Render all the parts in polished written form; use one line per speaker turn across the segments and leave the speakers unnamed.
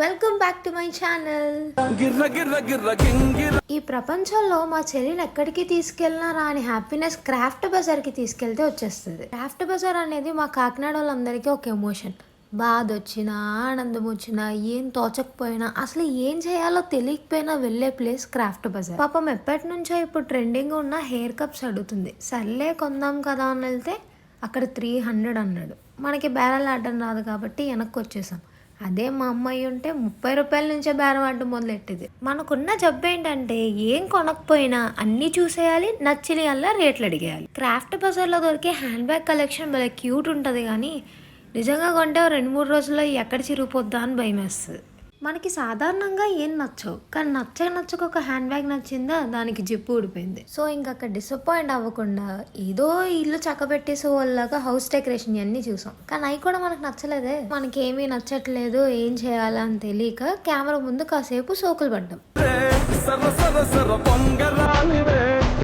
Welcome back to my channel. ఈ ప్రపంచంలో మా చెల్లిని ఎక్కడికి తీసుకెళ్ళినా రాని హ్యాపీనెస్ క్రాఫ్ట్ బజార్కి తీసుకెళ్తే వచ్చేస్తుంది. క్రాఫ్ట్ బజార్ అనేది మా కాకినాడ వాళ్ళందరికీ ఒక ఎమోషన్. బాధ వచ్చినా, ఆనందం వచ్చినా, ఏం తోచకపోయినా, అసలు ఏం చేయాలో తెలియకపోయినా వెళ్ళే ప్లేస్ క్రాఫ్ట్ బజార్. పాపం ఎప్పటి నుంచో ఇప్పుడు ట్రెండింగ్ ఉన్న హెయిర్ కప్స్ అడుగుతుంది. సర్లే కొందాం కదా అని వెళ్తే అక్కడ 300 అన్నాడు. మనకి బేరాలు ఆడడం రాదు కాబట్టి వెనక్కి వచ్చేసాం. అదే మా అమ్మాయి ఉంటే 30 రూపాయల నుంచే బేరం ఆడడం మొదలెట్టేది. మనకున్న జబ్బు ఏంటంటే ఏం కొనకపోయినా అన్నీ చూసేయాలి, నచ్చిన అలా రేట్లు అడిగేయాలి. క్రాఫ్ట్ బజార్లో దొరికే హ్యాండ్ బ్యాగ్ కలెక్షన్ భలే క్యూట్ ఉంటుంది, కానీ నిజంగా కొంటే 2-3 రోజుల్లో ఎక్కడ చిరిగిపోద్దా అని భయం వేస్తుంది. మనకి సాధారణంగా ఏం నచ్చవు, కానీ నచ్చక ఒక హ్యాండ్ బ్యాగ్ నచ్చిందా దానికి జిప్పు ఊడిపోయింది. సో ఇంకక్కడ డిసప్పాయింట్ అవ్వకుండా ఏదో ఇల్లు చక్కబెట్టేసే వాళ్ళగా హౌస్ డెకరేషన్ అన్నీ చూసాం, కానీ అవి కూడా మనకు నచ్చలేదే. మనకి ఏమీ నచ్చట్లేదు, ఏం చేయాలని తెలియక కెమెరా ముందు కాసేపు సోకులు పడ్డాం.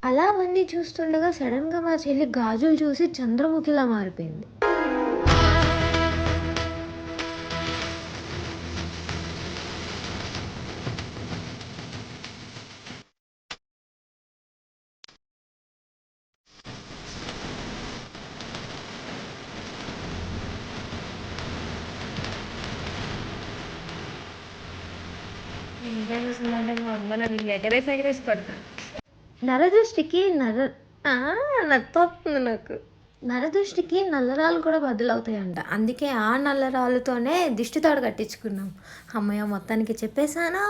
అలా అవన్నీ చూస్తుండగా సడన్ గా మా చెల్లి గాజులు చూసి చంద్రముఖిలా మారిపోయింది. నరదృష్టికి నాకు నరదృష్టికి నల్లరాలు కూడా బదులవుతాయంట. అందుకే ఆ నల్లరాళ్ళతోనే దిష్టి తాడు కట్టించుకున్నాం. అమ్మయ్య మొత్తానికి చెప్పేశాను.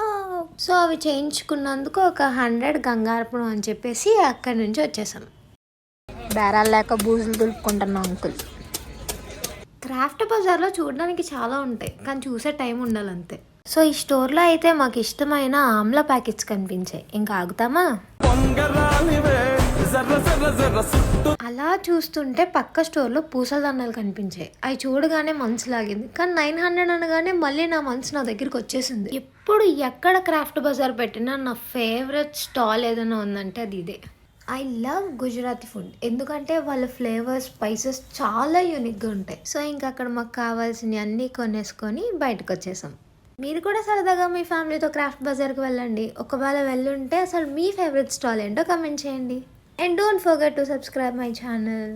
సో అవి చేయించుకున్నందుకు ఒక 100 గంగార్పణం అని చెప్పేసి అక్కడి నుంచి వచ్చేసాం. బేరాలు లేక బూజులు దులుపుకుంటున్నాం అంకుల్. క్రాఫ్ట్ బజార్లో చూడడానికి చాలా ఉంటాయి, కానీ చూసే టైం ఉండాలంతే. సో ఈ స్టోర్లో అయితే మాకు ఇష్టమైన ఆమ్లా ప్యాకెట్స్ కనిపించాయి. ఇంకా ఆగుతామా? అలా చూస్తుంటే పక్క స్టోర్లో పూసల దండలు కనిపించాయి. అవి చూడగానే మనసు లాగింది, కానీ 900 అనగానే మళ్ళీ నా మనసు నా దగ్గరికి వచ్చేసింది. ఎప్పుడు ఎక్కడ క్రాఫ్ట్ బజార్ పెట్టినా నా ఫేవరెట్ స్టాల్ ఏదైనా ఉందంటే అది ఇదే. ఐ లవ్ గుజరాతీ ఫుడ్, ఎందుకంటే వాళ్ళ ఫ్లేవర్స్, స్పైసెస్ చాలా యూనిక్గా ఉంటాయి. సో ఇంకా అక్కడ మాకు కావాల్సినవి అన్నీ కొనేసుకొని బయటకు వచ్చేసాం. మీరు కూడా సరదాగా మీ ఫ్యామిలీతో క్రాఫ్ట్ బజార్కి వెళ్ళండి. ఒకవేళ వెళ్ళుంటే అసలు మీ ఫేవరెట్ స్టాల్ ఏంటో కమెంట్ చేయండి. And don't forget to subscribe my channel.